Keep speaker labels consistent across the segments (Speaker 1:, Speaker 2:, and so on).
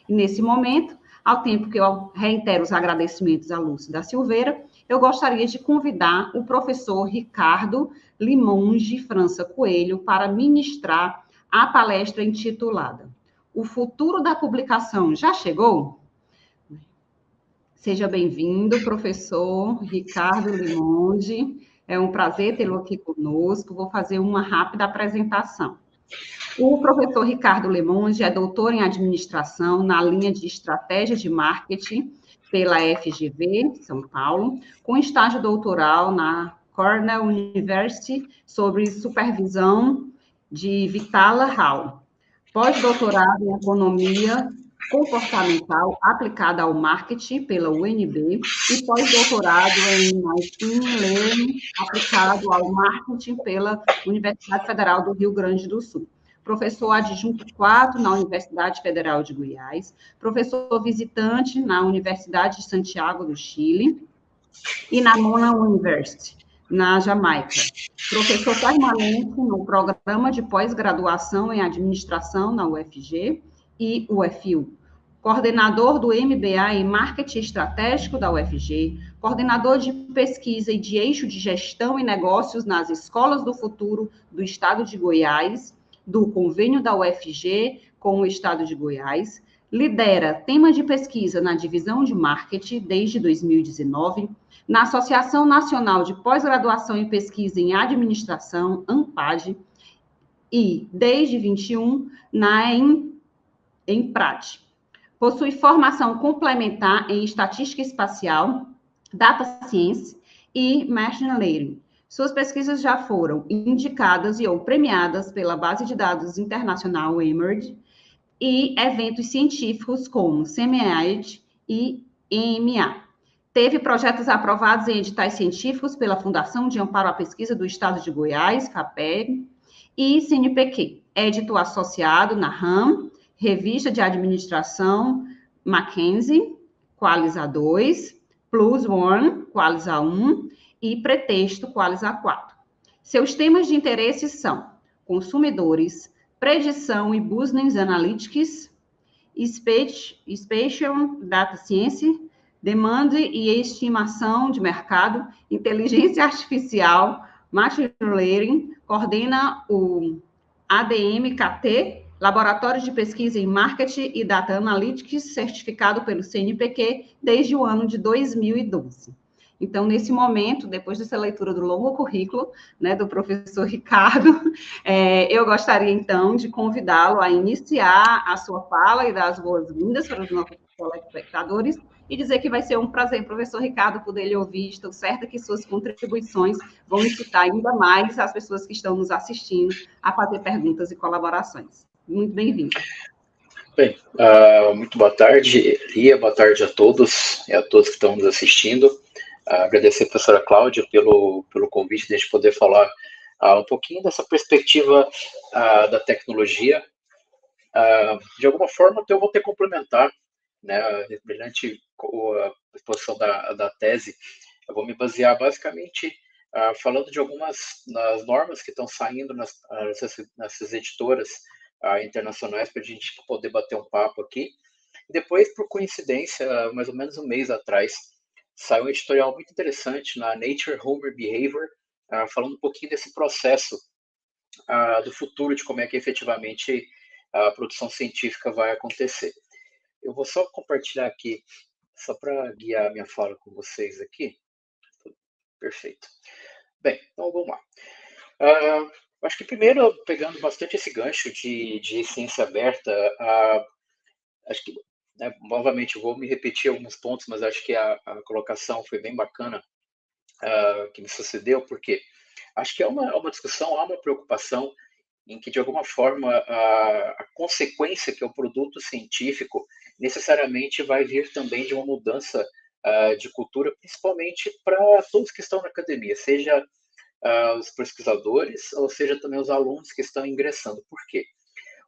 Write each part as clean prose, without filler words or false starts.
Speaker 1: E nesse momento, ao tempo que eu reitero os agradecimentos à Lúcia da Silveira, eu gostaria de convidar o professor Ricardo Limonge França Coelho para ministrar a palestra intitulada O Futuro da Publicação Já Chegou? Seja bem-vindo, professor Ricardo Limonge. É um prazer tê-lo aqui conosco. Vou fazer uma rápida apresentação. O professor Ricardo Limonge é doutor em administração na linha de estratégia de marketing pela FGV, São Paulo, com estágio doutoral na Cornell University sobre supervisão de Vitala Hall. Pós-doutorado em economia comportamental aplicada ao marketing pela UNB e pós-doutorado em machine learning aplicado ao marketing pela Universidade Federal do Rio Grande do Sul. Professor adjunto 4 na Universidade Federal de Goiás, professor visitante na Universidade de Santiago do Chile e na Mona University, na Jamaica. Professor permanente no programa de pós-graduação em administração na UFG e UFU. Coordenador do MBA em Marketing Estratégico da UFG, coordenador de pesquisa e de eixo de gestão e negócios nas escolas do futuro do Estado de Goiás, do convênio da UFG com o Estado de Goiás, lidera tema de pesquisa na divisão de marketing desde 2019, na Associação Nacional de Pós-Graduação e Pesquisa em Administração, ANPAD, e, desde 21, na EMPRAT. Possui formação complementar em Estatística Espacial, Data Science e Machine Learning. Suas pesquisas já foram indicadas e ou premiadas pela Base de Dados Internacional eMERGE e eventos científicos como SEMEAD e EMA. Teve projetos aprovados em editais científicos pela Fundação de Amparo à Pesquisa do Estado de Goiás, FAPEG, e CNPq. É editor associado na RAM, Revista de Administração Mackenzie, Qualiza 2, Plus One, Qualiza 1 e Pretexto, Qualiza 4. Seus temas de interesse são consumidores, predição e business analytics, spatial data science, demanda e estimação de mercado, inteligência artificial, machine learning, coordena o ADMKT, Laboratório de Pesquisa em Marketing e Data Analytics, certificado pelo CNPq desde o ano de 2012. Então, nesse momento, depois dessa leitura do longo currículo, né, do professor Ricardo, eu gostaria, então, de convidá-lo a iniciar a sua fala e dar as boas-vindas para os nossos telespectadores e dizer que vai ser um prazer, professor Ricardo, poder lhe ouvir. Estou certa que suas contribuições vão incitar ainda mais as pessoas que estão nos assistindo a fazer perguntas e colaborações. Muito bem-vindo.
Speaker 2: Bem, muito boa tarde, Lia, boa tarde a todos e a todos que estão nos assistindo. Agradecer a professora Cláudia pelo convite de a gente poder falar um pouquinho dessa perspectiva da tecnologia. De alguma forma, eu vou ter que complementar, né, brilhante a exposição da tese. Eu vou me basear basicamente falando de algumas das normas que estão saindo nessas editoras internacionais para a gente poder bater um papo aqui. Depois, por coincidência, mais ou menos um mês atrás, saiu um editorial muito interessante na Nature Human Behavior, falando um pouquinho desse processo do futuro, de como é que efetivamente a produção científica vai acontecer. Eu vou só compartilhar aqui, só para guiar a minha fala com vocês aqui. Perfeito. Bem, então vamos lá. Acho que primeiro, pegando bastante esse gancho de ciência aberta, acho que, né, novamente, eu vou me repetir alguns pontos, mas acho que a colocação foi bem bacana que me sucedeu, porque acho que é uma discussão, há uma preocupação em que, de alguma forma, a consequência que é o produto científico necessariamente vai vir também de uma mudança de cultura, principalmente para todos que estão na academia, seja os pesquisadores, ou seja também os alunos que estão ingressando. Por quê?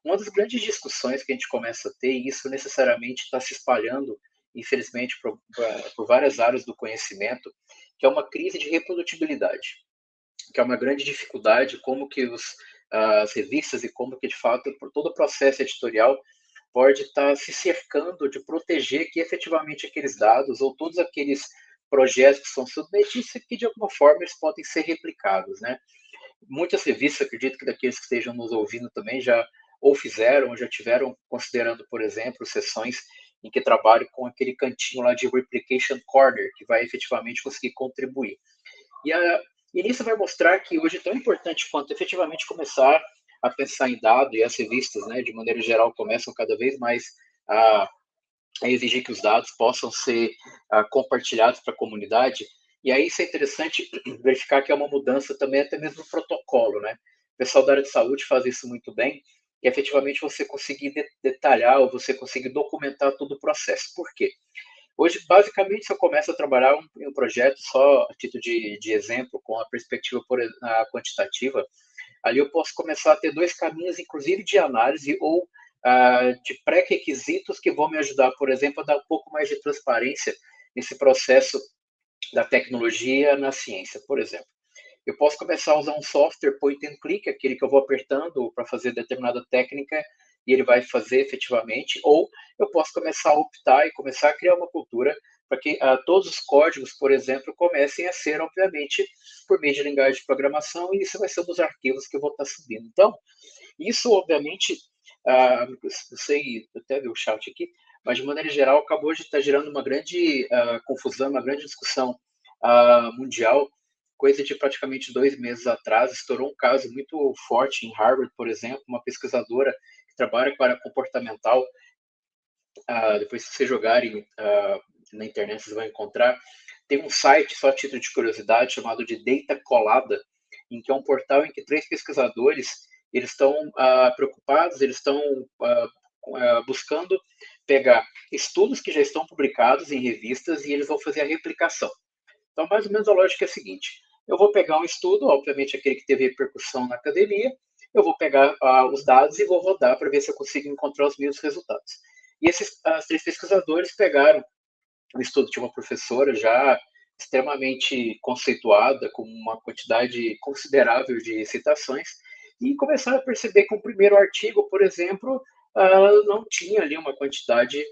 Speaker 2: Uma das grandes discussões que a gente começa a ter, e isso necessariamente está se espalhando, infelizmente, por várias áreas do conhecimento, que é uma crise de reprodutibilidade, que é uma grande dificuldade, como que as revistas e como que, de fato, por todo o processo editorial pode estar se cercando de proteger que efetivamente aqueles dados ou todos aqueles projetos que são submetidos, que de alguma forma eles podem ser replicados, né? Muitas revistas, acredito que daqueles que estejam nos ouvindo também já ou fizeram, ou já tiveram considerando, por exemplo, sessões em que trabalham com aquele cantinho lá de Replication Corner, que vai efetivamente conseguir contribuir. E nisso vai mostrar que hoje é tão importante quanto efetivamente começar a pensar em dados, e as revistas, né, de maneira geral, começam cada vez mais a exigir que os dados possam ser compartilhados para a comunidade. E aí isso é interessante verificar que é uma mudança também até mesmo no protocolo, né? O pessoal da área de saúde faz isso muito bem, que é efetivamente você conseguir detalhar ou você conseguir documentar todo o processo. Por quê? Hoje, basicamente, se eu começo a trabalhar em um projeto, só a título de exemplo, com a perspectiva quantitativa, ali eu posso começar a ter dois caminhos, inclusive de análise ou de pré-requisitos que vão me ajudar, por exemplo, a dar um pouco mais de transparência nesse processo da tecnologia na ciência, por exemplo. Eu posso começar a usar um software point and click, aquele que eu vou apertando para fazer determinada técnica e ele vai fazer efetivamente, ou eu posso começar a optar e começar a criar uma cultura para que todos os códigos, por exemplo, comecem a ser, obviamente, por meio de linguagem de programação, e isso vai ser um dos arquivos que eu vou estar subindo. Então, isso, obviamente, não sei, até ver o chat aqui, mas de maneira geral acabou de estar gerando uma grande confusão, uma grande discussão mundial. Coisa de praticamente 2 meses atrás, estourou um caso muito forte em Harvard, por exemplo, uma pesquisadora que trabalha com a área comportamental. Depois, se vocês jogarem na internet, vocês vão encontrar. Tem um site, só a título de curiosidade, chamado de Data Colada, em que é um portal em que 3 pesquisadores eles estão preocupados, eles estão buscando pegar estudos que já estão publicados em revistas e eles vão fazer a replicação. Então, mais ou menos a lógica é a seguinte: eu vou pegar um estudo, obviamente aquele que teve repercussão na academia, eu vou pegar os dados e vou rodar para ver se eu consigo encontrar os mesmos resultados. E esses 3 pesquisadores pegaram um estudo de uma professora já extremamente conceituada, com uma quantidade considerável de citações, e começaram a perceber que o primeiro artigo, por exemplo, não tinha ali uma quantidade,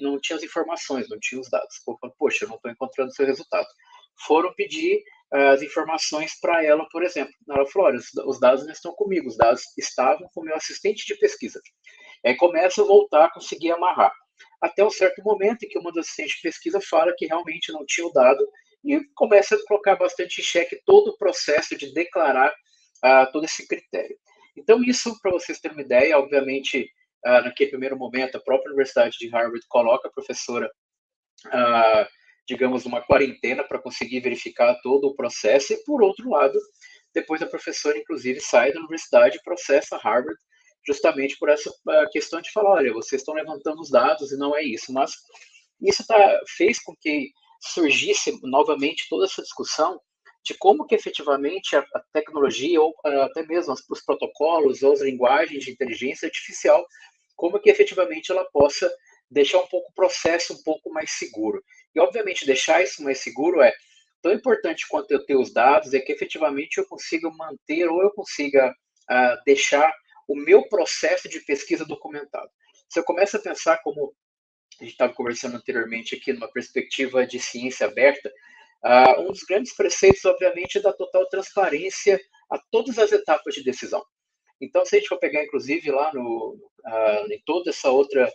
Speaker 2: não tinha as informações, não tinha os dados. Poxa, eu não estou encontrando o seu resultado. Foram pedir as informações para ela, por exemplo. Ela falou: olha, os dados não estão comigo, os dados estavam com o meu assistente de pesquisa. E aí começa a voltar a conseguir amarrar. Até um certo momento em que uma das assistentes de pesquisa fala que realmente não tinha o dado e começa a colocar bastante em xeque todo o processo de declarar todo esse critério. Então, isso, para vocês terem uma ideia, obviamente, naquele primeiro momento, a própria Universidade de Harvard coloca a professora, digamos, numa quarentena para conseguir verificar todo o processo, e, por outro lado, depois a professora, inclusive, sai da universidade e processa Harvard justamente por essa questão de falar: olha, vocês estão levantando os dados e não é isso. Mas isso fez com que surgisse novamente toda essa discussão de como que efetivamente a tecnologia, ou até mesmo os protocolos ou as linguagens de inteligência artificial, como que efetivamente ela possa deixar um pouco o processo um pouco mais seguro. E, obviamente, deixar isso mais seguro é tão importante quanto eu ter os dados, é que efetivamente eu consiga manter ou eu consiga deixar o meu processo de pesquisa documentado. Se eu começo a pensar como a gente estava conversando anteriormente aqui, numa perspectiva de ciência aberta, um dos grandes preceitos, obviamente, é da total transparência a todas as etapas de decisão. Então, se a gente for pegar, inclusive, lá em toda essa outra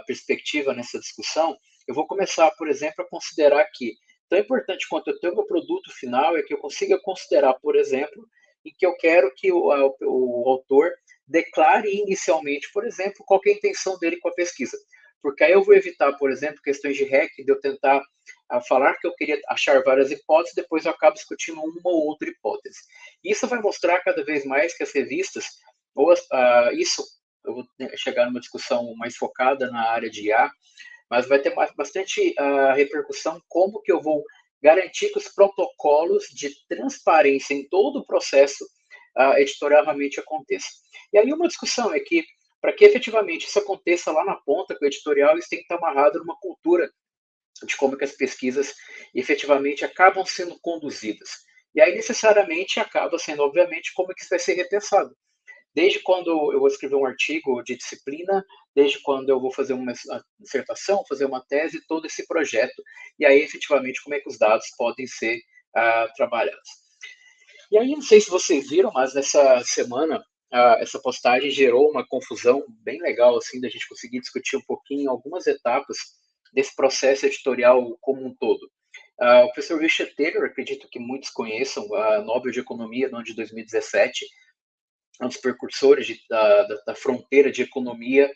Speaker 2: perspectiva nessa discussão, eu vou começar, por exemplo, a considerar que tão importante quanto eu ter o meu produto final é que eu consiga considerar, por exemplo, em que eu quero que o autor declare inicialmente, por exemplo, qual é a intenção dele com a pesquisa. Porque aí eu vou evitar, por exemplo, questões de REC, de eu tentar falar que eu queria achar várias hipóteses, depois eu acabo discutindo uma ou outra hipótese. Isso vai mostrar cada vez mais que as revistas, isso eu vou chegar numa discussão mais focada na área de IA, mas vai ter bastante repercussão como que eu vou garantir que os protocolos de transparência em todo o processo editorial realmente aconteçam. E aí uma discussão é que, para que efetivamente isso aconteça lá na ponta com o editorial, isso tem que estar amarrado numa cultura de como que as pesquisas efetivamente acabam sendo conduzidas. E aí necessariamente acaba sendo, obviamente, como que isso vai ser repensado. Desde quando eu vou escrever um artigo de disciplina, desde quando eu vou fazer uma dissertação, fazer uma tese, todo esse projeto, e aí, efetivamente, como é que os dados podem ser trabalhados. E aí, não sei se vocês viram, mas nessa semana, essa postagem gerou uma confusão bem legal, assim, da gente conseguir discutir um pouquinho algumas etapas desse processo editorial como um todo. O professor Richard Taylor, acredito que muitos conheçam, a Nobel de Economia no ano de 2017, um dos precursores da fronteira de economia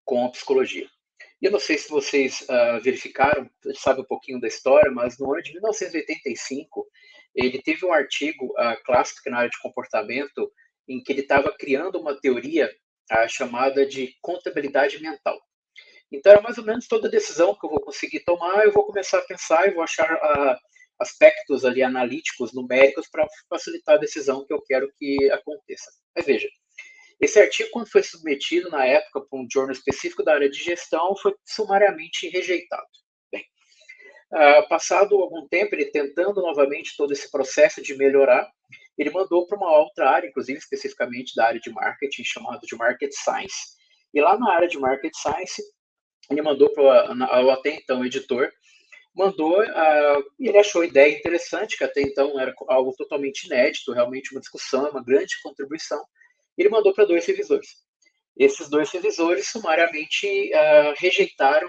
Speaker 2: com a psicologia. E eu não sei se vocês verificaram, sabe um pouquinho da história, mas no ano de 1985, ele teve um artigo clássico na área de comportamento, em que ele estava criando uma teoria chamada de contabilidade mental. Então, era mais ou menos toda decisão que eu vou conseguir tomar, eu vou começar a pensar e vou achar aspectos ali analíticos, numéricos, para facilitar a decisão que eu quero que aconteça. Mas veja, esse artigo, quando foi submetido na época para um jornal específico da área de gestão, foi sumariamente rejeitado. Bem, passado algum tempo, ele tentando novamente todo esse processo de melhorar, ele mandou para uma outra área, inclusive especificamente da área de marketing, chamado de Market Science. E lá na área de Market Science, ele mandou para o até então editor, mandou, e ele achou a ideia interessante, que até então era algo totalmente inédito, realmente uma discussão, uma grande contribuição. Ele mandou para 2 revisores. Esses 2 revisores sumariamente rejeitaram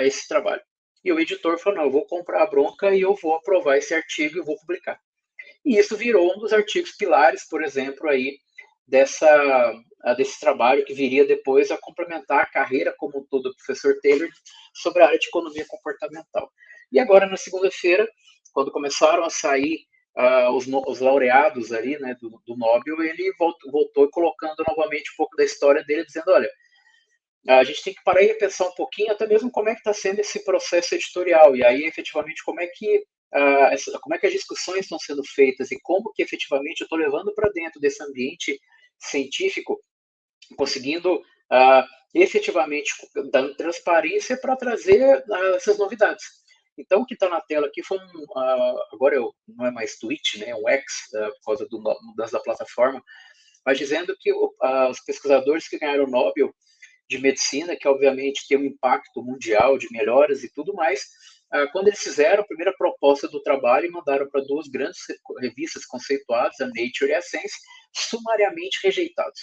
Speaker 2: esse trabalho. E o editor falou, não, eu vou comprar a bronca e eu vou aprovar esse artigo e vou publicar. E isso virou um dos artigos pilares, por exemplo, aí, desse trabalho que viria depois a complementar a carreira como um todo do professor Taylor sobre a área de economia comportamental. E agora, na segunda-feira, quando começaram a sair os laureados ali, né, do Nobel, ele voltou colocando novamente um pouco da história dele, dizendo, olha, a gente tem que parar e pensar um pouquinho, até mesmo como é que está sendo esse processo editorial, e aí, efetivamente, como é que as discussões estão sendo feitas e como que, efetivamente, eu estou levando para dentro desse ambiente científico, conseguindo efetivamente dando transparência para trazer essas novidades. Então, o que está na tela aqui foi agora não é mais Twitch, né, é um X, por causa da mudança da plataforma, mas dizendo que os pesquisadores que ganharam o Nobel de Medicina, que obviamente tem um impacto mundial de melhoras e tudo mais, quando eles fizeram a primeira proposta do trabalho e mandaram para 2 grandes revistas conceituadas, a Nature e a Science, sumariamente rejeitados.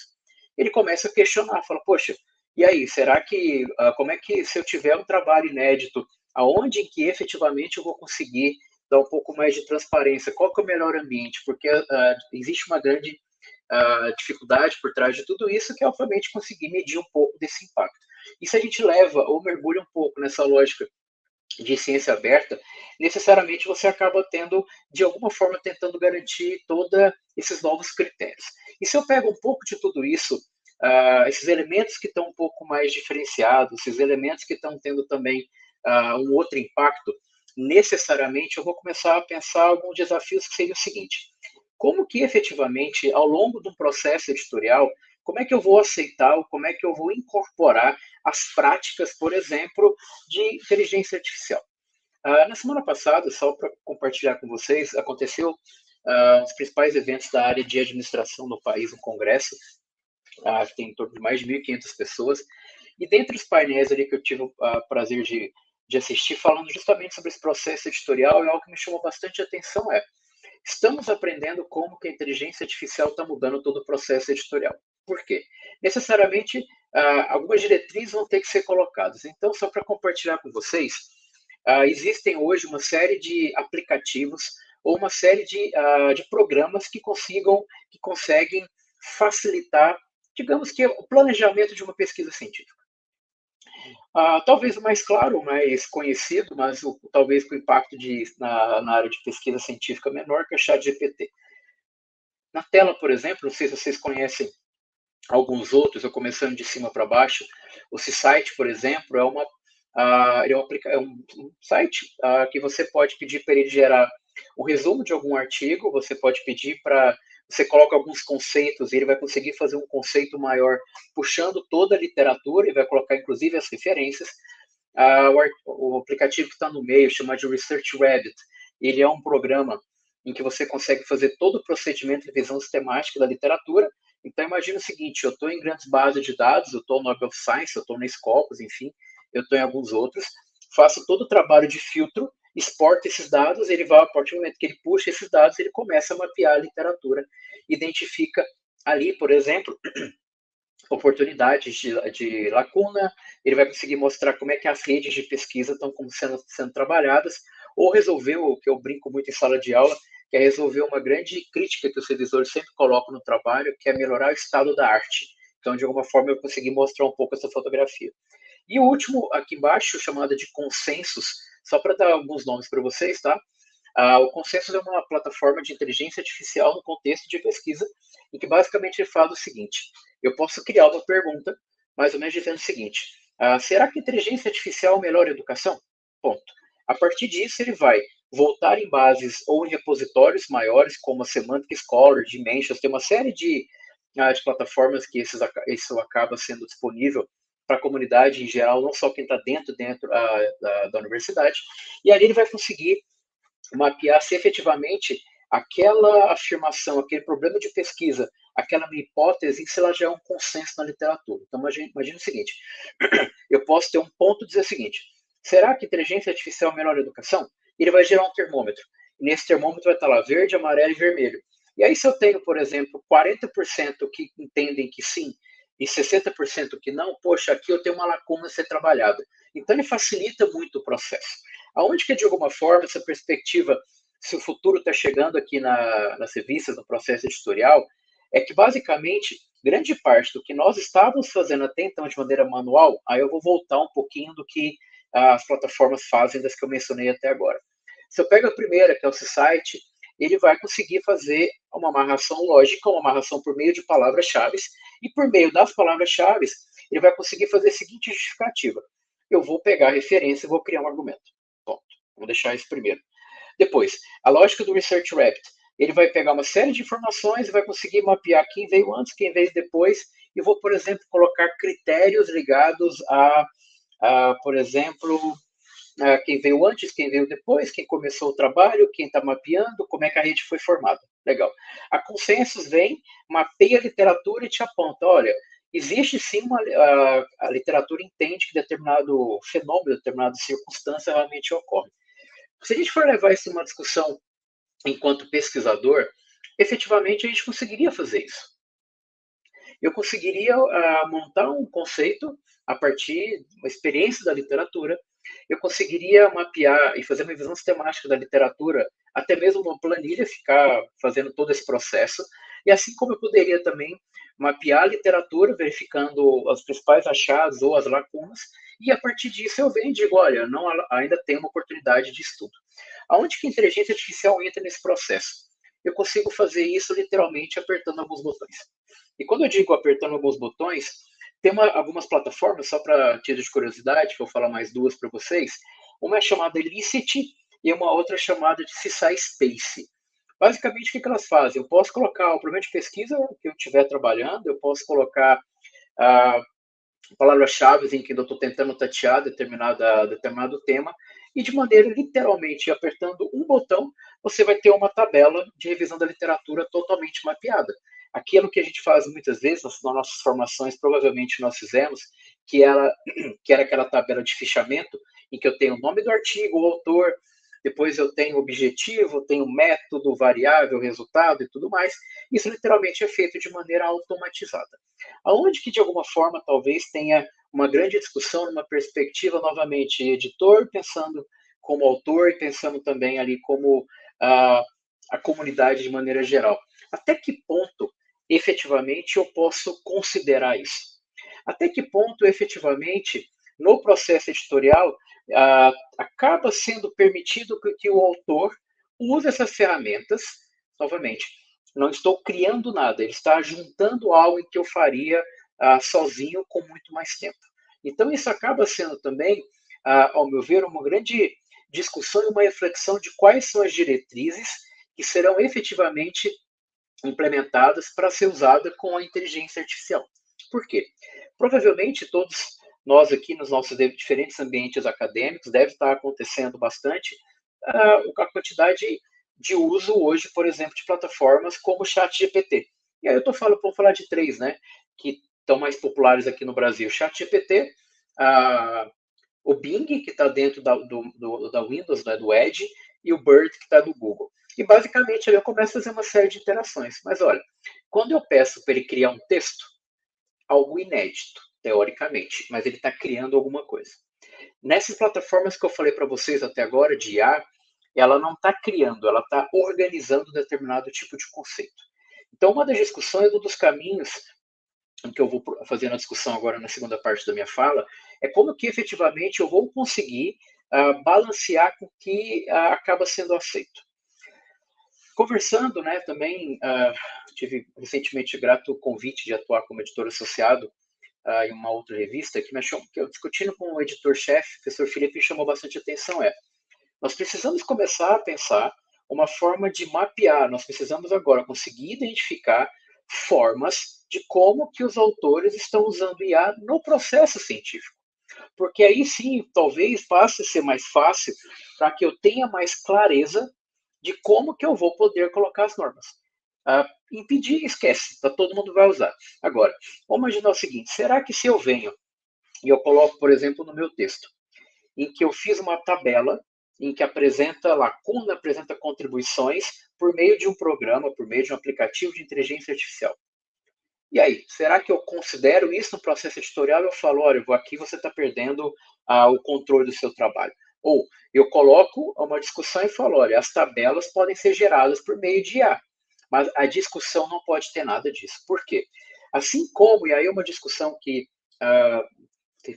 Speaker 2: Ele começa a questionar, fala, poxa, e aí, será que, como é que se eu tiver um trabalho inédito, aonde que efetivamente eu vou conseguir dar um pouco mais de transparência? Qual que é o melhor ambiente? Porque existe uma grande dificuldade por trás de tudo isso, que é, obviamente, conseguir medir um pouco desse impacto. E se a gente leva ou mergulha um pouco nessa lógica de ciência aberta, necessariamente você acaba tendo, de alguma forma, tentando garantir todos esses novos critérios. E se eu pego um pouco de tudo isso, esses elementos que estão um pouco mais diferenciados, esses elementos que estão tendo também um outro impacto, necessariamente eu vou começar a pensar alguns desafios que seriam o seguinte: como que efetivamente, ao longo do processo editorial, como é que eu vou aceitar, ou como é que eu vou incorporar as práticas, por exemplo, de inteligência artificial? Na semana passada, só para compartilhar com vocês, aconteceu um dos principais eventos da área de administração no país, um congresso, que tem em torno de mais de 1.500 pessoas, e dentre os painéis ali que eu tive o prazer de assistir, falando justamente sobre esse processo editorial, e algo que me chamou bastante atenção estamos aprendendo como que a inteligência artificial está mudando todo o processo editorial. Por quê? Necessariamente, algumas diretrizes vão ter que ser colocadas. Então, só para compartilhar com vocês, existem hoje uma série de aplicativos ou uma série de programas que conseguem facilitar, digamos que, o planejamento de uma pesquisa científica. Talvez o mais claro, o mais conhecido, mas talvez com impacto na área de pesquisa científica menor, que é o ChatGPT. Na tela, por exemplo, não sei se vocês conhecem alguns outros, eu começando de cima para baixo, o Seasite, por exemplo, é um site que você pode pedir para ele gerar o resumo de algum artigo, você pode pedir para você coloca alguns conceitos e ele vai conseguir fazer um conceito maior, puxando toda a literatura e vai colocar inclusive as referências. O aplicativo que está no meio, chama de Research Rabbit, ele é um programa em que você consegue fazer todo o procedimento de revisão sistemática da literatura. Então, imagina o seguinte, eu estou em grandes bases de dados, eu estou no Web of Science, eu estou na Scopus, enfim, eu estou em alguns outros, faço todo o trabalho de filtro, exporta esses dados, ele vai, a partir do momento que ele puxa esses dados, ele começa a mapear a literatura, identifica ali, por exemplo, oportunidades de lacuna, ele vai conseguir mostrar como é que as redes de pesquisa estão sendo trabalhadas, ou resolver o que eu brinco muito em sala de aula, que é resolver uma grande crítica que os revisores sempre colocam no trabalho, que é melhorar o estado da arte. Então, de alguma forma, eu consegui mostrar um pouco essa fotografia. E o último, aqui embaixo, chamado de consensus, só para dar alguns nomes para vocês, tá? O Consensus é uma plataforma de inteligência artificial no contexto de pesquisa, em que basicamente ele fala o seguinte: eu posso criar uma pergunta, mais ou menos dizendo o seguinte: será que inteligência artificial melhora a educação? Ponto. A partir disso, ele vai voltar em bases ou em repositórios maiores, como a Semantic Scholar, Dimensions, tem uma série de plataformas que isso acaba sendo disponível para a comunidade em geral, não só quem está dentro da universidade, e ali ele vai conseguir mapear se efetivamente aquela afirmação, aquele problema de pesquisa, aquela minha hipótese, se ela já é um consenso na literatura. Então, imagine o seguinte, eu posso ter um ponto e dizer o seguinte: será que inteligência artificial melhora a educação? Ele vai gerar um termômetro. E nesse termômetro vai estar lá verde, amarelo e vermelho. E aí, se eu tenho, por exemplo, 40% que entendem que sim e 60% que não, poxa, aqui eu tenho uma lacuna a ser trabalhada. Então, ele facilita muito o processo. Aonde que, de alguma forma, essa perspectiva, se o futuro está chegando aqui nas revistas, no processo editorial, é que, basicamente, grande parte do que nós estávamos fazendo até então de maneira manual, aí eu vou voltar um pouquinho do que as plataformas fazem das que eu mencionei até agora. Se eu pego a primeira, que é o C-Site, ele vai conseguir fazer uma amarração lógica, uma amarração por meio de palavras-chave, e por meio das palavras-chave, ele vai conseguir fazer a seguinte justificativa: eu vou pegar a referência e vou criar um argumento. Ponto. Vamos deixar isso primeiro. Depois, a lógica do Research Rabbit. Ele vai pegar uma série de informações e vai conseguir mapear quem veio antes, quem veio depois, e vou, por exemplo, colocar critérios ligados por exemplo, quem veio antes, quem veio depois, quem começou o trabalho, quem está mapeando, como é que a rede foi formada. Legal. A Consensus vem, mapeia a literatura e te aponta: olha, existe sim a literatura entende que determinado fenômeno, determinada circunstância realmente ocorre. Se a gente for levar isso uma discussão enquanto pesquisador, efetivamente a gente conseguiria fazer isso. Eu conseguiria montar um conceito a partir de uma experiência da literatura, eu conseguiria mapear e fazer uma visão sistemática da literatura, até mesmo uma planilha, ficar fazendo todo esse processo, e assim como eu poderia também mapear a literatura, verificando os principais achados ou as lacunas, e a partir disso eu venho e digo: olha, não, ainda tem uma oportunidade de estudo. Aonde que a inteligência artificial entra nesse processo? Eu consigo fazer isso literalmente apertando alguns botões. E quando eu digo apertando alguns botões, tem algumas plataformas, só para título de curiosidade, que eu vou falar mais duas para vocês. Uma é chamada Elicit e uma outra chamada de SciSpace. Basicamente, o que elas fazem? Eu posso colocar o problema de pesquisa que eu estiver trabalhando, eu posso colocar palavras-chave em que eu estou tentando tatear determinado tema, e de maneira literalmente apertando um botão, você vai ter uma tabela de revisão da literatura totalmente mapeada. Aquilo que a gente faz muitas vezes nas nossas formações, provavelmente nós fizemos, que era aquela tabela de fichamento, em que eu tenho o nome do artigo, o autor, depois eu tenho objetivo, tenho método, variável, resultado e tudo mais. Isso literalmente é feito de maneira automatizada. Aonde que, de alguma forma, talvez tenha uma grande discussão numa perspectiva, novamente, editor, pensando como autor e pensando também ali como a comunidade de maneira geral. Até que ponto, efetivamente, eu posso considerar isso? Até que ponto, efetivamente, no processo editorial, acaba sendo permitido que o autor use essas ferramentas, novamente, não estou criando nada, ele está juntando algo que eu faria sozinho com muito mais tempo. Então, isso acaba sendo também, ao meu ver, uma grande discussão e uma reflexão de quais são as diretrizes que serão efetivamente implementadas para ser usada com a inteligência artificial. Por quê? Provavelmente todos nós aqui nos nossos diferentes ambientes acadêmicos deve estar acontecendo bastante a quantidade de uso hoje, por exemplo, de plataformas como o ChatGPT. E aí vou falar de três, né, que estão mais populares aqui no Brasil. O ChatGPT, o Bing, que está dentro da Windows, né, do Edge, e o Bird, que está do Google. E basicamente eu começo a fazer uma série de interações. Mas olha, quando eu peço para ele criar um texto, algo inédito, teoricamente, mas ele está criando alguma coisa. Nessas plataformas que eu falei para vocês até agora, de IA, ela não está criando, ela está organizando determinado tipo de conceito. Então, uma das discussões, um dos caminhos que eu vou fazer na discussão agora na segunda parte da minha fala, é como que efetivamente eu vou conseguir balancear com o que acaba sendo aceito. Conversando, né, também tive recentemente grato convite de atuar como editor associado em uma outra revista que eu discutindo com o editor-chefe, o professor Felipe, chamou bastante atenção nós precisamos começar a pensar uma forma de mapear, nós precisamos agora conseguir identificar formas de como que os autores estão usando IA no processo científico. Porque aí sim, talvez passe a ser mais fácil para que eu tenha mais clareza de como que eu vou poder colocar as normas. Impedir, esquece, todo mundo vai usar. Agora, vamos imaginar o seguinte, será que se eu venho e eu coloco, por exemplo, no meu texto, em que eu fiz uma tabela em que apresenta lacuna, apresenta contribuições por meio de um programa, por meio de um aplicativo de inteligência artificial. E aí, será que eu considero isso no processo editorial? Eu falo, olha, aqui você está perdendo o controle do seu trabalho. Ou eu coloco uma discussão e falo, olha, as tabelas podem ser geradas por meio de IA, mas a discussão não pode ter nada disso. Por quê? Assim como, e aí é uma discussão que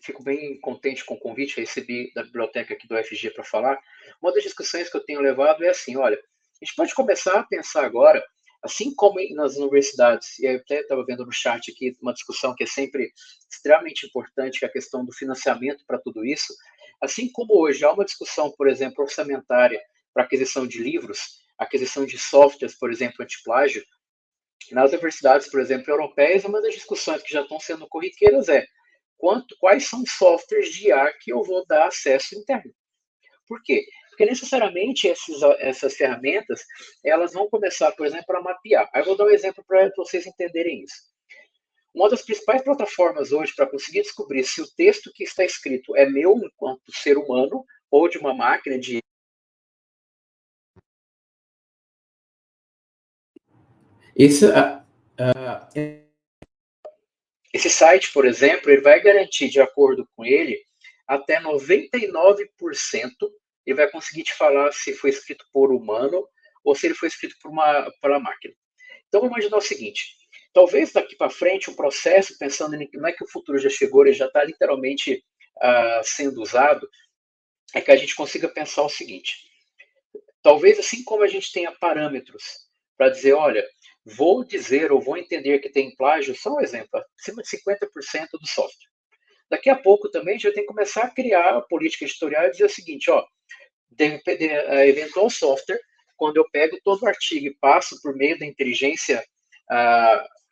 Speaker 2: fico bem contente com o convite que recebi da biblioteca aqui do UFG para falar. Uma das discussões que eu tenho levado é assim, olha, a gente pode começar a pensar agora, assim como nas universidades, e eu até estava vendo no chat aqui uma discussão que é sempre extremamente importante, que é a questão do financiamento para tudo isso, assim como hoje há uma discussão, por exemplo, orçamentária para aquisição de livros, aquisição de softwares, por exemplo, antiplágio, nas universidades, por exemplo, europeias, uma das discussões que já estão sendo corriqueiras é quais são os softwares de IA que eu vou dar acesso interno. Por quê? Porque necessariamente essas ferramentas, elas vão começar, por exemplo, a mapear. Aí eu vou dar um exemplo para vocês entenderem isso. Uma das principais plataformas hoje para conseguir descobrir se o texto que está escrito é meu enquanto ser humano ou de uma máquina de... Esse site, por exemplo, ele vai garantir, de acordo com ele, até 99%, ele vai conseguir te falar se foi escrito por humano ou se ele foi escrito pela máquina. Então, vamos imaginar o seguinte, talvez daqui para frente o processo, pensando em não é que o futuro já chegou, ele já está literalmente sendo usado, é que a gente consiga pensar o seguinte, talvez assim como a gente tenha parâmetros para dizer, olha, vou dizer ou vou entender que tem plágio, só um exemplo, acima de 50% do software. Daqui a pouco também já tem que começar a criar a política editorial e dizer o seguinte, ó, eventual software, quando eu pego todo o artigo e passo por meio da inteligência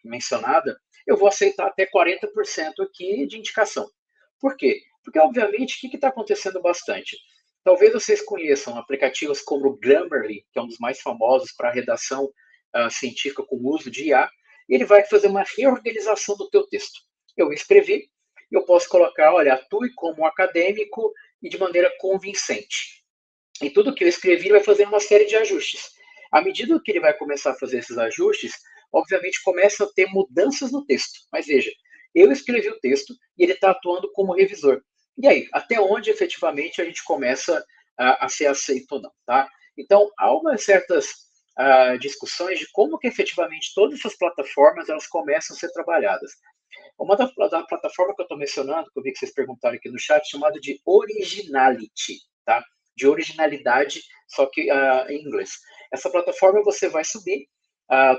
Speaker 2: mencionada, eu vou aceitar até 40% aqui de indicação. Por quê? Porque, obviamente, o que está acontecendo bastante? Talvez vocês conheçam aplicativos como o Grammarly, que é um dos mais famosos para redação científica com uso de IA, e ele vai fazer uma reorganização do teu texto. Eu escrevi, eu posso colocar, olha, atue como acadêmico e de maneira convincente. E tudo que eu escrevi ele vai fazer uma série de ajustes. À medida que ele vai começar a fazer esses ajustes, obviamente começa a ter mudanças no texto. Mas veja, eu escrevi o texto e ele está atuando como revisor. E aí, até onde efetivamente a gente começa a ser aceito ou não, tá? Então, há umas certas discussões de como que efetivamente todas essas plataformas elas começam a ser trabalhadas. Uma da plataforma que eu estou mencionando, que eu vi que vocês perguntaram aqui no chat, chamada de Originality, tá? De originalidade, só que em inglês. Essa plataforma você vai subir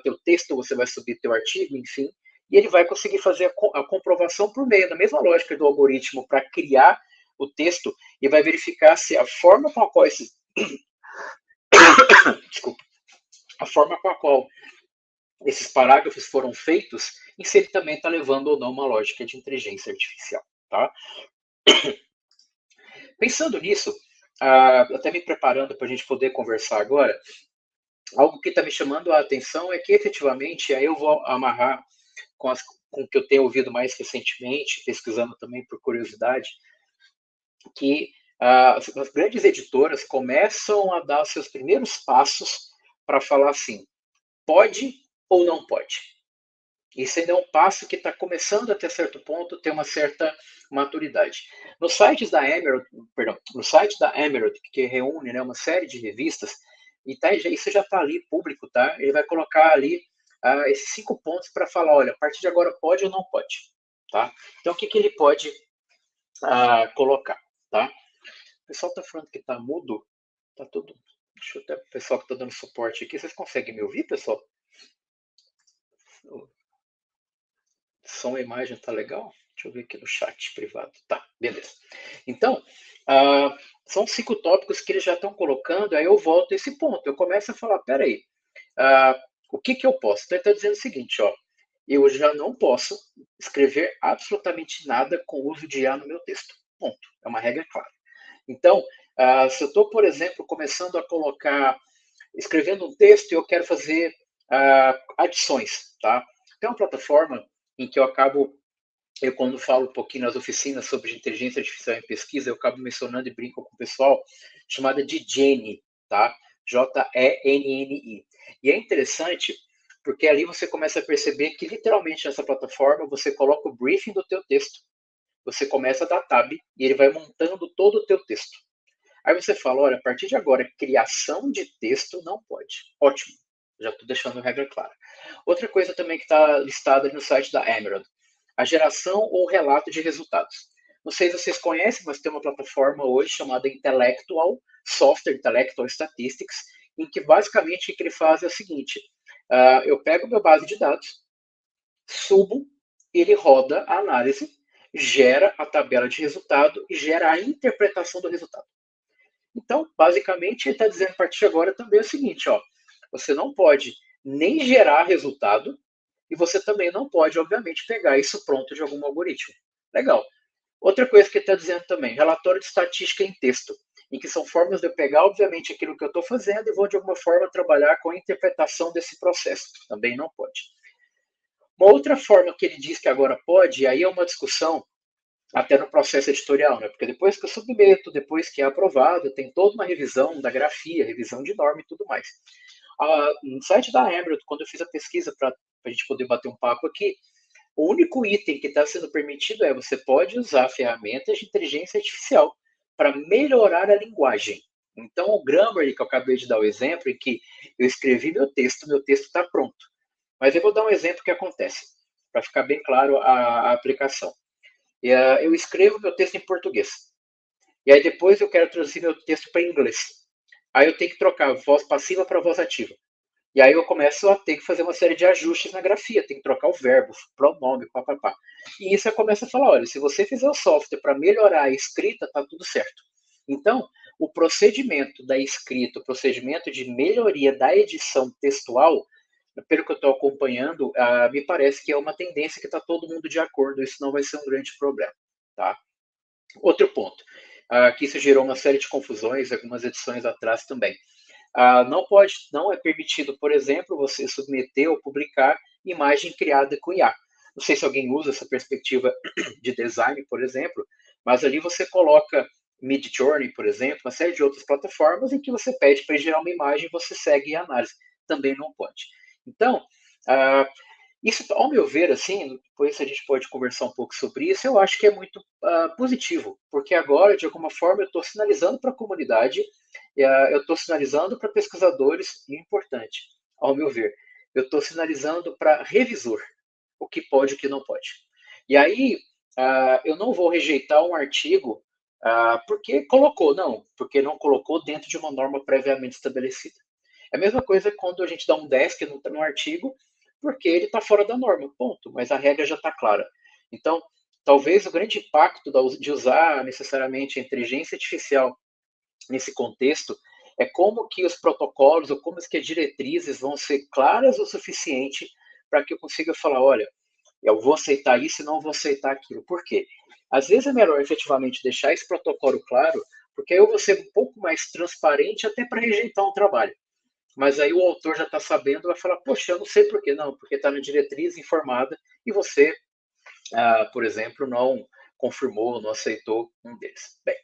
Speaker 2: teu texto, você vai subir teu artigo, enfim, e ele vai conseguir fazer a comprovação por meio da mesma lógica do algoritmo para criar o texto e vai verificar se a forma com a qual esses desculpa, a forma com a qual esses parágrafos foram feitos e se ele também está levando ou não uma lógica de inteligência artificial, tá? Pensando nisso, até me preparando para a gente poder conversar agora, algo que está me chamando a atenção é que, efetivamente, aí eu vou amarrar com o que eu tenho ouvido mais recentemente, pesquisando também por curiosidade, que as grandes editoras começam a dar os seus primeiros passos para falar assim, pode ou não pode. Isso ainda é um passo que está começando até certo ponto ter uma certa maturidade. No site da Emerald, perdão, no site da Emerald, que reúne, né, uma série de revistas, e tá, isso já está ali público, tá? Ele vai colocar ali esses 5 pontos para falar, olha, a partir de agora pode ou não pode, tá? Então, o que ele pode colocar, tá? O pessoal está falando que está mudo, tá tudo. Deixa eu até o pessoal que está dando suporte aqui, vocês conseguem me ouvir, pessoal? O som e imagem tá legal? Deixa eu ver aqui no chat privado. Tá, beleza. Então, são 5 tópicos que eles já estão colocando, aí eu volto a esse ponto. Eu começo a falar, peraí, o que eu posso? Então, ele está dizendo o seguinte, ó, eu já não posso escrever absolutamente nada com o uso de IA no meu texto. Ponto. É uma regra clara. Então, se eu estou, por exemplo, começando a colocar, escrevendo um texto e eu quero fazer adições, tá? Tem uma plataforma em que eu quando falo um pouquinho nas oficinas sobre inteligência artificial em pesquisa, eu acabo mencionando e brinco com o pessoal, chamada de Geni, tá? Genni. E é interessante porque ali você começa a perceber que literalmente nessa plataforma você coloca o briefing do teu texto, você começa a dar tab e ele vai montando todo o teu texto. Aí você fala, olha, a partir de agora, criação de texto não pode. Ótimo, já estou deixando a regra clara. Outra coisa também que está listada no site da Emerald, a geração ou relato de resultados. Não sei se vocês conhecem, mas tem uma plataforma hoje chamada Intellectual, Software Intellectual Statistics, em que basicamente o que ele faz é o seguinte, eu pego minha base de dados, subo, ele roda a análise, gera a tabela de resultado e gera a interpretação do resultado. Então, basicamente, ele está dizendo a partir de agora também o seguinte, ó, você não pode nem gerar resultado e você também não pode, obviamente, pegar isso pronto de algum algoritmo. Legal. Outra coisa que ele está dizendo também, relatório de estatística em texto, em que são formas de eu pegar, obviamente, aquilo que eu estou fazendo e vou, de alguma forma, trabalhar com a interpretação desse processo. Também não pode. Uma outra forma que ele diz que agora pode, e aí é uma discussão até no processo editorial, né? Porque depois que eu submeto, depois que é aprovado, tem toda uma revisão da grafia, revisão de norma e tudo mais. No site da Emerald, quando eu fiz a pesquisa para a gente poder bater um papo aqui, o único item que está sendo permitido é você pode usar ferramentas de inteligência artificial para melhorar a linguagem. Então, o Grammarly, que eu acabei de dar o exemplo, em que eu escrevi meu texto está pronto. Mas eu vou dar um exemplo que acontece, para ficar bem claro a aplicação. Eu escrevo meu texto em português. E aí depois eu quero traduzir meu texto para inglês. Aí eu tenho que trocar voz passiva para voz ativa. E aí eu começo a ter que fazer uma série de ajustes na grafia, tem que trocar o verbo, pronome, papapá. E isso eu começo a falar, olha, se você fizer o software para melhorar a escrita, tá tudo certo. Então, o procedimento da escrita, o procedimento de melhoria da edição textual, pelo que eu estou acompanhando, me parece que é uma tendência que está todo mundo de acordo, isso não vai ser um grande problema. Tá? Outro ponto, que isso gerou uma série de confusões, algumas edições atrás também. Não é permitido, por exemplo, você submeter ou publicar imagem criada com IA. Não sei se alguém usa essa perspectiva de design, por exemplo, mas ali você coloca Midjourney, por exemplo, uma série de outras plataformas em que você pede para gerar uma imagem e você segue a análise. Também não pode. Então, isso, ao meu ver, assim, depois a gente pode conversar um pouco sobre isso, eu acho que é muito positivo, porque agora, de alguma forma, eu estou sinalizando para a comunidade, eu estou sinalizando para pesquisadores, e é importante, ao meu ver, eu estou sinalizando para revisor o que pode e o que não pode. E aí, eu não vou rejeitar um artigo porque colocou, não, porque não colocou dentro de uma norma previamente estabelecida. É a mesma coisa quando a gente dá um 10 no artigo, porque ele está fora da norma, ponto, mas a regra já está clara. Então, talvez o grande impacto de usar necessariamente a inteligência artificial nesse contexto é como que os protocolos ou como que as diretrizes vão ser claras o suficiente para que eu consiga falar, olha, eu vou aceitar isso e não vou aceitar aquilo. Por quê? Às vezes é melhor efetivamente deixar esse protocolo claro, porque aí eu vou ser um pouco mais transparente até para rejeitar um trabalho. mas aí o autor já está sabendo, vai falar, poxa, eu não sei por quê. Não, porque está na diretriz informada e você, por exemplo, não confirmou, não aceitou um deles. Bem,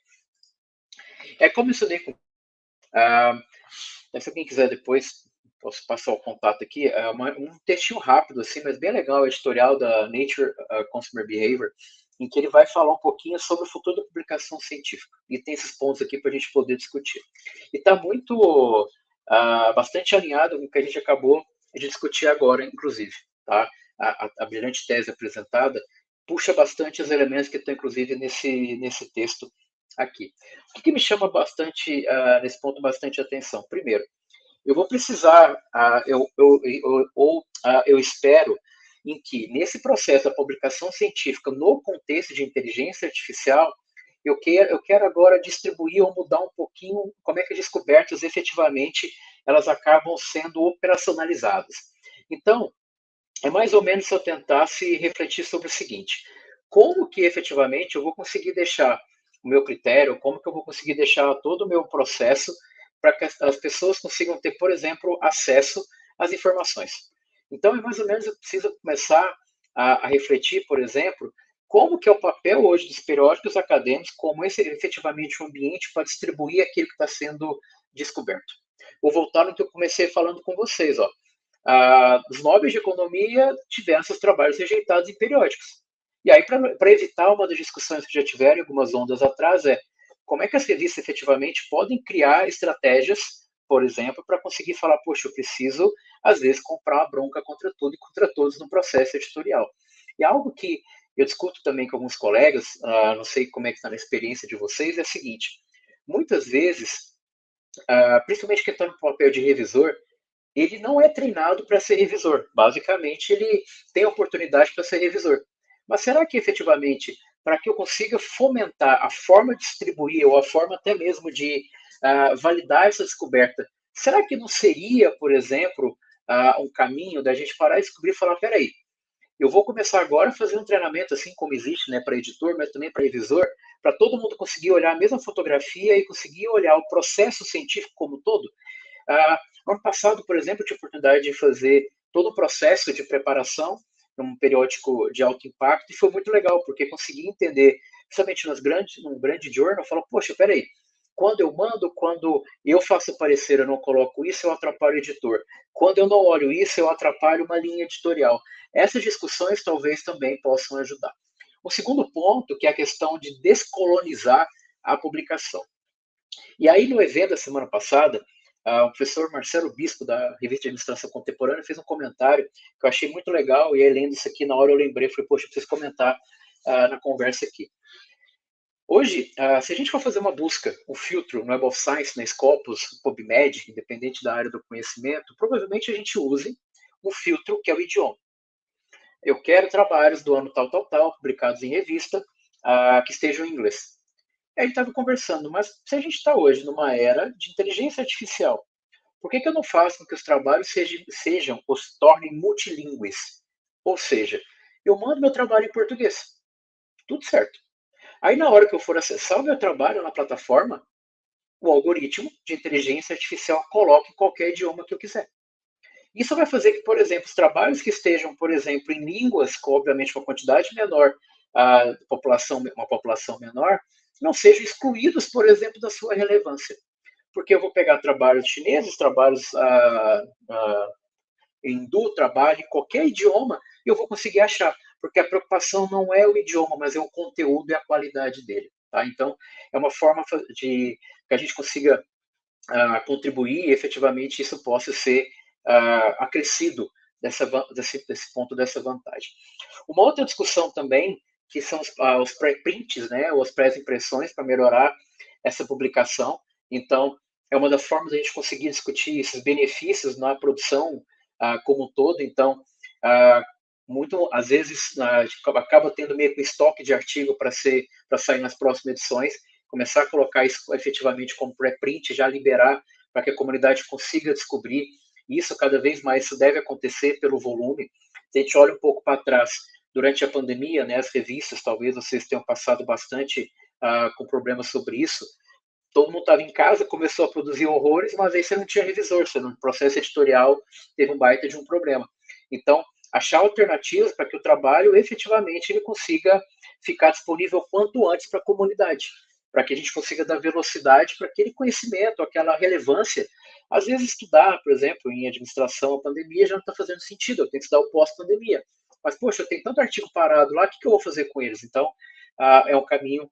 Speaker 2: é como isso daí. Se alguém quiser depois, posso passar o contato aqui. É um textinho rápido, assim, mas bem legal, editorial da Nature Consumer Behavior, em que ele vai falar um pouquinho sobre o futuro da publicação científica. E tem esses pontos aqui para a gente poder discutir. E está muito, bastante alinhado com o que a gente acabou de discutir agora, inclusive. Tá? A brilhante tese apresentada puxa bastante os elementos que estão, inclusive, nesse texto aqui. O que me chama bastante, nesse ponto, bastante atenção? Primeiro, eu vou precisar, eu espero, em que, nesse processo da publicação científica, no contexto de inteligência artificial, eu quero agora distribuir ou mudar um pouquinho como é que as descobertas, efetivamente, elas acabam sendo operacionalizadas. Então, é mais ou menos se eu tentasse refletir sobre o seguinte: como que efetivamente eu vou conseguir deixar o meu critério, como que eu vou conseguir deixar todo o meu processo para que as pessoas consigam ter, por exemplo, acesso às informações. Então, é mais ou menos eu preciso começar a refletir, por exemplo, como que é o papel hoje dos periódicos acadêmicos, como esse efetivamente um ambiente para distribuir aquilo que está sendo descoberto. Vou voltar no que eu comecei falando com vocês, ó. Os nobres de economia tiveram seus trabalhos rejeitados em periódicos. E aí, para evitar uma das discussões que já tiveram algumas ondas atrás, como é que as revistas efetivamente podem criar estratégias, por exemplo, para conseguir falar, poxa, eu preciso, às vezes, comprar uma bronca contra tudo e contra todos no processo editorial. E algo que eu discuto também com alguns colegas, não sei como é que está na experiência de vocês, é o seguinte: muitas vezes, principalmente quem está no papel de revisor, ele não é treinado para ser revisor. Basicamente, ele tem oportunidade para ser revisor. Mas será que efetivamente, para que eu consiga fomentar a forma de distribuir ou a forma até mesmo de validar essa descoberta, será que não seria, por exemplo, um caminho da gente parar e descobrir e falar, peraí, eu vou começar agora a fazer um treinamento, assim como existe, né, para editor, mas também para revisor, para todo mundo conseguir olhar a mesma fotografia e conseguir olhar o processo científico como um todo? No ano passado, por exemplo, eu tive a oportunidade de fazer todo o processo de preparação num periódico de alto impacto e foi muito legal, porque consegui entender, principalmente num grande journal, eu falo, poxa, peraí, quando eu mando, quando eu faço parecer, eu não coloco isso, eu atrapalho o editor. Quando eu não olho isso, eu atrapalho uma linha editorial. Essas discussões talvez também possam ajudar. O segundo ponto, que é a questão de descolonizar a publicação. E aí, no evento da semana passada, o professor Marcelo Bispo, da Revista de Administração Contemporânea, fez um comentário que eu achei muito legal, e aí, lendo isso aqui, na hora eu lembrei, falei, poxa, eu preciso comentar na conversa aqui. Hoje, se a gente for fazer uma busca, um filtro no Web of Science, na Scopus, PubMed, independente da área do conhecimento, provavelmente a gente use um filtro que é o idioma. Eu quero trabalhos do ano tal, tal, tal, publicados em revista, que estejam em inglês. E a gente estava conversando, mas se a gente está hoje numa era de inteligência artificial, por que eu não faço com que os trabalhos sejam ou se tornem multilingües? Ou seja, eu mando meu trabalho em português. Tudo certo. Aí, na hora que eu for acessar o meu trabalho na plataforma, o algoritmo de inteligência artificial coloque qualquer idioma que eu quiser. Isso vai fazer que, por exemplo, os trabalhos que estejam, por exemplo, em línguas com, obviamente, uma quantidade menor, uma população menor, não sejam excluídos, por exemplo, da sua relevância. Porque eu vou pegar trabalhos chineses, trabalhos hindu, trabalho em qualquer idioma, e eu vou conseguir achar. Porque a preocupação não é o idioma, mas é o conteúdo e a qualidade dele. Tá? Então, é uma forma de que a gente consiga contribuir e efetivamente isso possa ser acrescido desse ponto, dessa vantagem. Uma outra discussão também, que são os pré-prints, né, ou as pré-impressões para melhorar essa publicação. Então, é uma das formas de a gente conseguir discutir esses benefícios na produção como um todo. Então, muito, às vezes, a gente acaba tendo meio que um estoque de artigo para sair nas próximas edições, começar a colocar isso efetivamente como pré-print, já liberar para que a comunidade consiga descobrir. Isso cada vez mais isso deve acontecer pelo volume. Se a gente olha um pouco para trás, durante a pandemia, né, as revistas, talvez vocês tenham passado bastante com problemas sobre isso, todo mundo estava em casa, começou a produzir horrores, mas aí você não tinha revisor, você no processo editorial teve um baita de um problema. Então, achar alternativas para que o trabalho efetivamente ele consiga ficar disponível quanto antes para a comunidade, para que a gente consiga dar velocidade para aquele conhecimento, aquela relevância. Às vezes estudar, por exemplo, em administração, a pandemia já não está fazendo sentido, eu tenho que estudar o pós-pandemia. Mas, poxa, eu tenho tanto artigo parado lá, o que eu vou fazer com eles? Então, é um caminho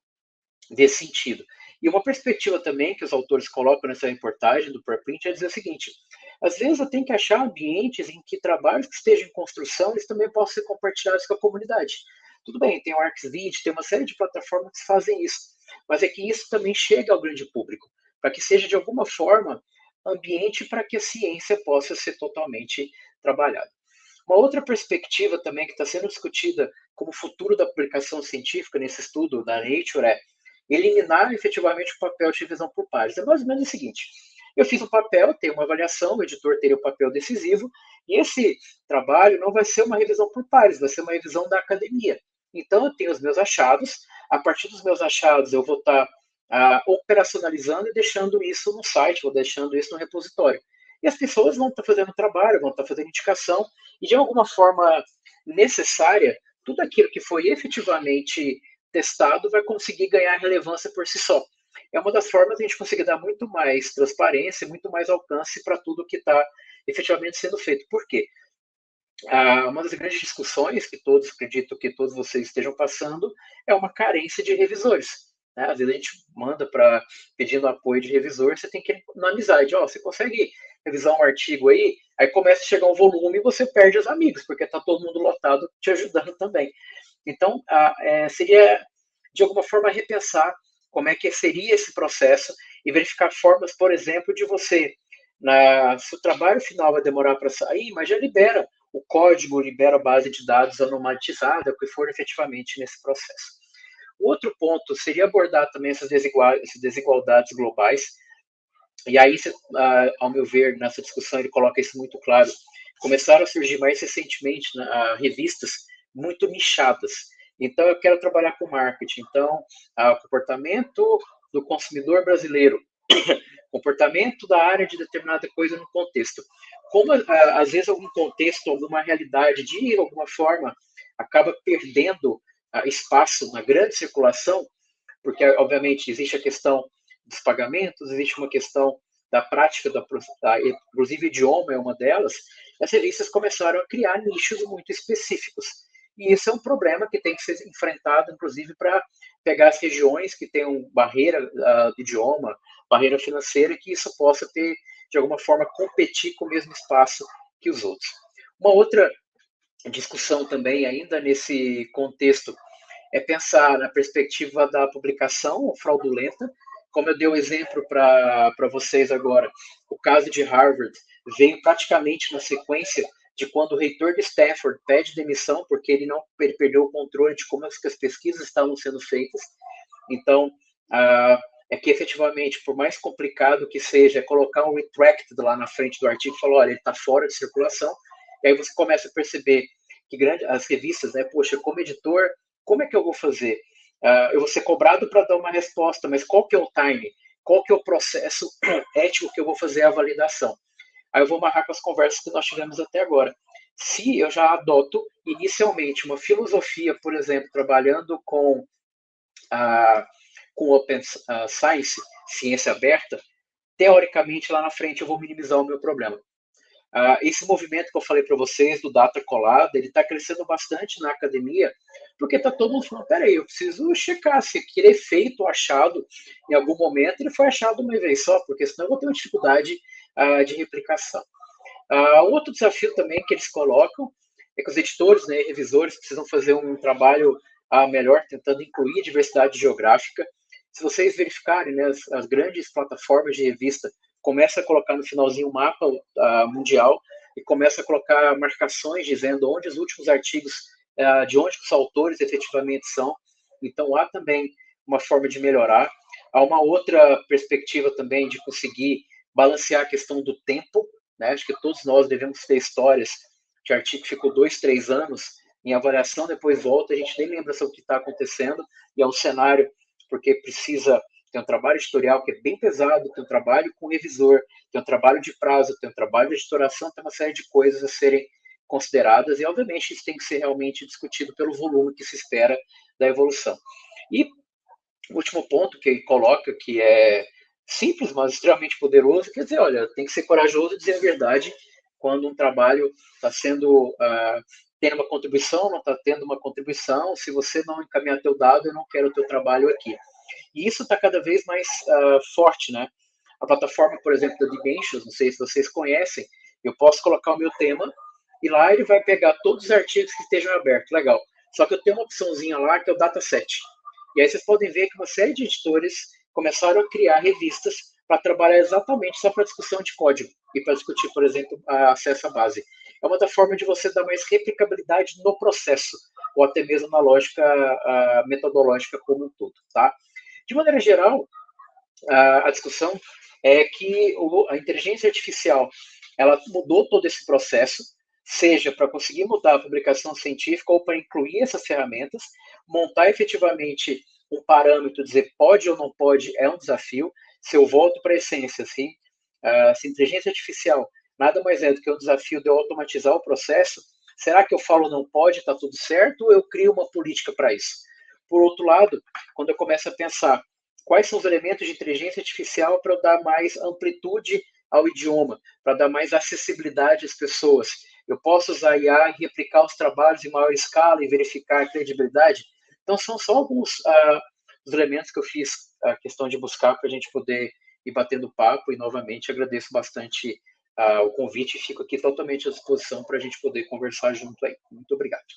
Speaker 2: desse sentido. E uma perspectiva também que os autores colocam nessa reportagem do Preprint é dizer o seguinte: às vezes eu tenho que achar ambientes em que trabalhos que estejam em construção eles também possam ser compartilhados com a comunidade. Tudo bem, tem o ArcsVid, tem uma série de plataformas que fazem isso, mas é que isso também chegue ao grande público, para que seja de alguma forma ambiente para que a ciência possa ser totalmente trabalhada. Uma outra perspectiva também que está sendo discutida como futuro da publicação científica nesse estudo da Nature é eliminar efetivamente o papel de revisão por pares. É mais ou menos o seguinte: eu fiz um papel, tem uma avaliação, o editor teria o papel decisivo, e esse trabalho não vai ser uma revisão por pares, vai ser uma revisão da academia. Então, eu tenho os meus achados, a partir dos meus achados eu vou estar operacionalizando e deixando isso no site, vou deixando isso no repositório. E as pessoas vão estar fazendo trabalho, vão estar fazendo indicação, e de alguma forma necessária, tudo aquilo que foi efetivamente testado vai conseguir ganhar relevância por si só. É uma das formas de a gente conseguir dar muito mais transparência, muito mais alcance para tudo que está efetivamente sendo feito. Por quê? Uma das grandes discussões que todos, acredito que todos vocês estejam passando, é uma carência de revisores. Né? Às vezes a gente manda para pedindo apoio de revisor, você tem que analisar, você consegue revisar um artigo aí começa a chegar um volume e você perde os amigos, porque está todo mundo lotado te ajudando também. Então, seria, de alguma forma, repensar como é que seria esse processo e verificar formas, por exemplo, de você, se o trabalho final vai demorar para sair, mas já libera o código, libera a base de dados anomatizada, o que for efetivamente nesse processo. O outro ponto seria abordar também essas desigualdades globais. E aí, ao meu ver, nessa discussão, ele coloca isso muito claro. Começaram a surgir mais recentemente revistas muito nichadas. Então, eu quero trabalhar com marketing. Então, o comportamento do consumidor brasileiro, comportamento da área de determinada coisa no contexto. Como, às vezes, algum contexto, alguma realidade, de alguma forma, acaba perdendo espaço na grande circulação, porque, obviamente, existe a questão dos pagamentos, existe uma questão da prática, inclusive o idioma é uma delas, as revistas começaram a criar nichos muito específicos. E isso é um problema que tem que ser enfrentado, inclusive, para pegar as regiões que têm barreira do idioma, barreira financeira, que isso possa ter, de alguma forma, competir com o mesmo espaço que os outros. Uma outra discussão também, ainda nesse contexto, é pensar na perspectiva da publicação fraudulenta. Como eu dei o exemplo para vocês agora, o caso de Harvard veio praticamente na sequência de quando o reitor de Stanford pede demissão porque ele perdeu o controle de como as pesquisas estavam sendo feitas. Então, é que efetivamente, por mais complicado que seja, colocar um retracted lá na frente do artigo e falar, olha, ele está fora de circulação, e aí você começa a perceber que as revistas, né, poxa, como editor, como é que eu vou fazer? Eu vou ser cobrado para dar uma resposta, mas qual que é o time? Qual que é o processo ético que eu vou fazer a validação? Aí eu vou amarrar com as conversas que nós tivemos até agora. Se eu já adoto inicialmente uma filosofia, por exemplo, trabalhando com Open Science, ciência aberta, teoricamente lá na frente eu vou minimizar o meu problema. Esse movimento que eu falei para vocês do data colada, ele está crescendo bastante na academia, porque está todo mundo falando, peraí, eu preciso checar se aquele efeito achado em algum momento ele foi achado uma vez só, porque senão eu vou ter uma dificuldade de replicação. Outro desafio também que eles colocam é que os editores, né, revisores precisam fazer um trabalho melhor, tentando incluir diversidade geográfica. Se vocês verificarem, né, as grandes plataformas de revista começa a colocar no finalzinho um mapa mundial e começa a colocar marcações dizendo onde os últimos artigos, de onde os autores efetivamente são. Então, há também uma forma de melhorar. Há uma outra perspectiva também de conseguir balancear a questão do tempo, né? Acho que todos nós devemos ter histórias de artigo que ficou 2, 3 anos em avaliação, depois volta, a gente nem lembra sobre o que está acontecendo, e é um cenário porque precisa tem um trabalho editorial que é bem pesado, tem um trabalho com revisor, tem um trabalho de prazo, tem um trabalho de editoração, tem uma série de coisas a serem consideradas, e obviamente isso tem que ser realmente discutido pelo volume que se espera da evolução. E o último ponto que ele coloca, que é simples, mas extremamente poderoso, quer dizer, olha, tem que ser corajoso e dizer a verdade quando um trabalho está sendo tendo uma contribuição, não está tendo uma contribuição, se você não encaminhar teu dado, eu não quero o teu trabalho aqui. E isso está cada vez mais forte, né? A plataforma, por exemplo, da Dimensions, não sei se vocês conhecem, eu posso colocar o meu tema e lá ele vai pegar todos os artigos que estejam abertos, legal. Só que eu tenho uma opçãozinha lá que é o dataset. E aí vocês podem ver que uma série de editores começaram a criar revistas para trabalhar exatamente só para discussão de código e para discutir, por exemplo, acesso à base. É uma forma de você dar mais replicabilidade no processo, ou até mesmo na lógica metodológica como um todo, tá? De maneira geral, a discussão é que a inteligência artificial ela mudou todo esse processo, seja para conseguir mudar a publicação científica ou para incluir essas ferramentas, montar efetivamente um parâmetro, dizer pode ou não pode, é um desafio. Se eu volto para a essência, assim, se a inteligência artificial nada mais é do que um desafio de eu automatizar o processo, será que eu falo não pode, está tudo certo, ou eu crio uma política para isso? Por outro lado, quando eu começo a pensar quais são os elementos de inteligência artificial para eu dar mais amplitude ao idioma, para dar mais acessibilidade às pessoas. Eu posso usar a IA e replicar os trabalhos em maior escala e verificar a credibilidade. Então, são só alguns dos elementos que eu fiz a questão de buscar para a gente poder ir batendo papo. E, novamente, agradeço bastante o convite e fico aqui totalmente à disposição para a gente poder conversar junto aí. Muito obrigado.